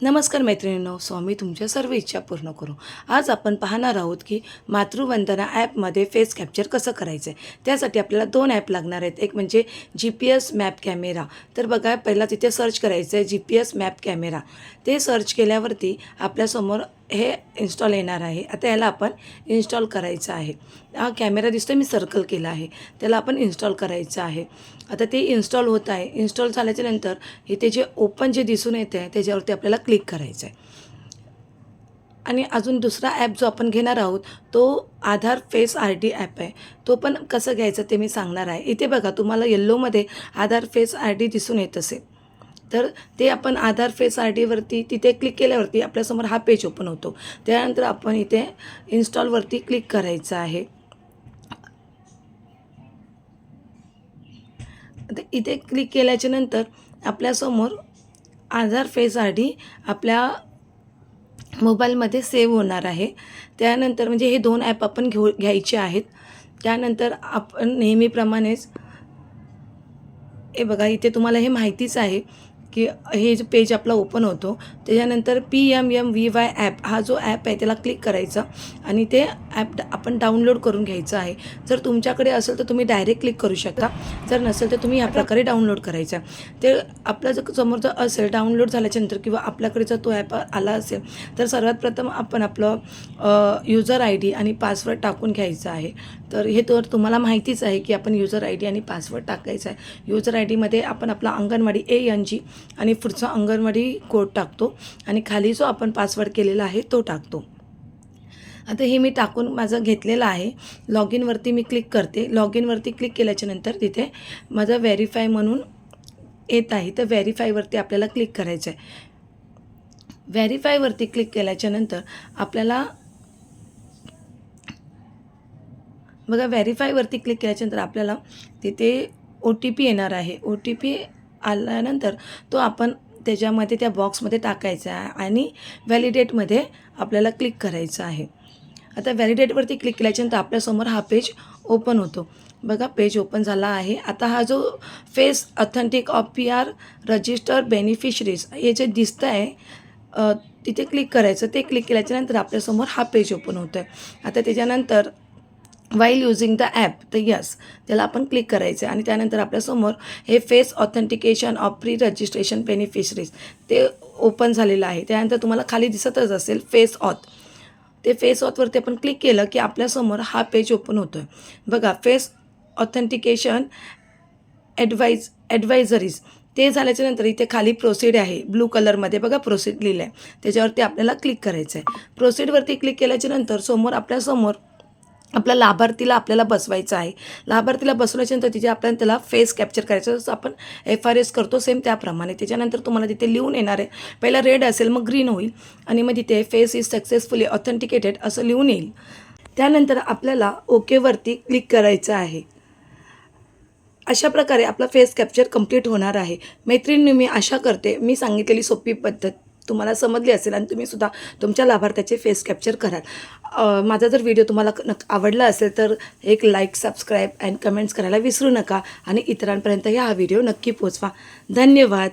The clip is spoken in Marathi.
नमस्कार मैत्रिणींनो, स्वामी तुमच्या सर्व इच्छा पूर्ण करू. आज आपण पाहणार आहोत की मातृवंदना ॲपमध्ये फेस कॅप्चर कसं करायचं आहे. त्यासाठी आपल्याला 2 ॲप लागणार आहेत. एक म्हणजे GPS मॅप कॅमेरा. तर बघा, पहिला तिथे सर्च करायचं आहे GPS मॅप कॅमेरा. ते सर्च केल्यावरती आपल्यासमोर हे इन्स्टॉल येणार आहे. आता याला आपण इन्स्टॉल करायचं आहे. हा कॅमेरा दिसतो, मी सर्कल केला आहे, त्याला आपण इन्स्टॉल करायचं आहे. आता ते इन्स्टॉल होत आहे. इन्स्टॉल झाल्याच्यानंतर इथे जे ओपन जे दिसून येते आहे त्याच्यावरती आपल्याला क्लिक करायचं आहे. आणि अजून दुसरा ॲप जो आपण घेणार आहोत तो आधार फेस RD ॲप आहे. तो पण कसं घ्यायचं ते मी सांगणार आहे. इथे बघा, तुम्हाला येल्लोमध्ये आधार फेस RD दिसून येत असेल, तर ते आपण आधार फेस RDवरती तिथे क्लिक केल्यावरती आपल्यासमोर हा पेज ओपन होतो. त्यानंतर आपण इथे इन्स्टॉलवरती क्लिक करायचं आहे. आता इथे क्लिक केल्याच्यानंतर आपल्यासमोर आधार फेस RD आपल्या मोबाईलमध्ये सेव्ह होणार आहे. त्यानंतर म्हणजे हे 2 ॲप आपण घ्यायचे आहेत. त्यानंतर आपण नेहमीप्रमाणेच हे बघा, इथे तुम्हाला हे माहितीच आहे की हे जे पेज आपला ओपन होतो. त्याच्यानंतर PMMVY ॲप हा जो ॲप आहे त्याला क्लिक करायचं आणि ते ॲप आपण डाउनलोड करून घ्यायचं आहे. जर तुमच्याकडे असेल तर तुम्ही डायरेक्ट क्लिक करू शकता. जर नसेल तर तुम्ही ह्या प्रकारे डाउनलोड करायचं आहे. ते आपलं जर समोर जर असेल डाउनलोड झाल्याच्यानंतर किंवा आपल्याकडे जर तो ॲप आला असेल तर सर्वात प्रथम आपण आपलं यूजर ID आणि पासवर्ड टाकून घ्यायचं आहे. तर हे तर तुम्हाला माहितीच आहे की आपण यूजर ID आणि पासवर्ड टाकायचा आहे. यूजर IDमध्ये आपण आपला अंगणवाडी ANG आणि पुढचा अंगणवाडी कोड टाकतो आणि खाली जो आपण पासवर्ड केलेला आहे तो टाकतो. आता हे मी टाकून माझं घेतलेलं आहे. लॉग इनवरती मी क्लिक करते. लॉग इनवरती क्लिक केल्याच्यानंतर तिथे माझं व्हेरीफाय म्हणून येत आहे. तर व्हेरीफायवरती आपल्याला क्लिक करायचं आहे. व्हेरीफायवरती क्लिक केल्याच्यानंतर आपल्याला बघा, व्हेरीफायवरती क्लिक केल्याच्यानंतर आपल्याला तिथे OTP येणार आहे. OTP आल्यानंतर तो आपण त्याच्यामध्ये त्या बॉक्समध्ये टाकायचा आहे आणि व्हॅलिडेटमध्ये आपल्याला क्लिक करायचं आहे. आता व्हॅलिडेटवरती क्लिक केल्याच्यानंतर आपल्यासमोर हा पेज ओपन होतो. बघा, पेज ओपन झाला आहे. आता हा जो face authentic of PR register beneficiaries हे जे दिसतं आहे तिथे क्लिक करायचं. ते क्लिक केल्याच्यानंतर आपल्यासमोर हा पेज ओपन होतं आहे. आता त्याच्यानंतर वाईल यूजिंग द ॲप, तर यस त्याला आपण क्लिक करायचं आहे आणि त्यानंतर आपल्यासमोर हे face authentication of pre registration beneficiaries ते ओपन झालेलं आहे. त्यानंतर तुम्हाला खाली दिसतच असेल फेस ऑथ. ते फेस ऑथवरती आपण क्लिक केलं की आपल्यासमोर हा पेज ओपन होतो आहे. बघा, फेस ऑथेंटिकेशन ॲडवायझरीज ते झाल्याच्यानंतर इथे खाली प्रोसीड आहे ब्लू कलरमध्ये. बघा, प्रोसीड लिहिलं आहे, त्याच्यावरती आपल्याला क्लिक करायचं आहे. प्रोसीडवरती क्लिक केल्याच्यानंतर आपल्यासमोर आपल्या लाभार्थीला आपल्याला बसवायचं आहे. लाभार्थीला बसवल्याच्यानंतर तिथे आपल्याला त्याला फेस कॅप्चर करायचं, जसं आपण FRS करतो सेम त्याप्रमाणे. त्याच्यानंतर तुम्हाला तिथे लिहून येणार आहे. पहिला रेड असेल, मग ग्रीन होईल आणि मग तिथे फेस इज सक्सेसफुली ऑथेंटिकेटेड असं लिहून येईल. त्यानंतर आपल्याला ओकेवरती क्लिक करायचं आहे. अशा प्रकारे आपला फेस कॅप्चर कंप्लीट होणार आहे. मैत्रिणींनी, मी आशा करते मी सांगितलेली सोपी पद्धत तुम्हाला समजली असेल आणि तुम्हीसुद्धा तुमच्या लाभार्थ्याचे फेस कॅप्चर कराल. माझा जर व्हिडिओ तुम्हाला आवडला असेल तर एक लाईक, सबस्क्राईब अँड कमेंट्स करायला विसरू नका आणि इतरांपर्यंतही हा व्हिडिओ नक्की पोचवा. धन्यवाद.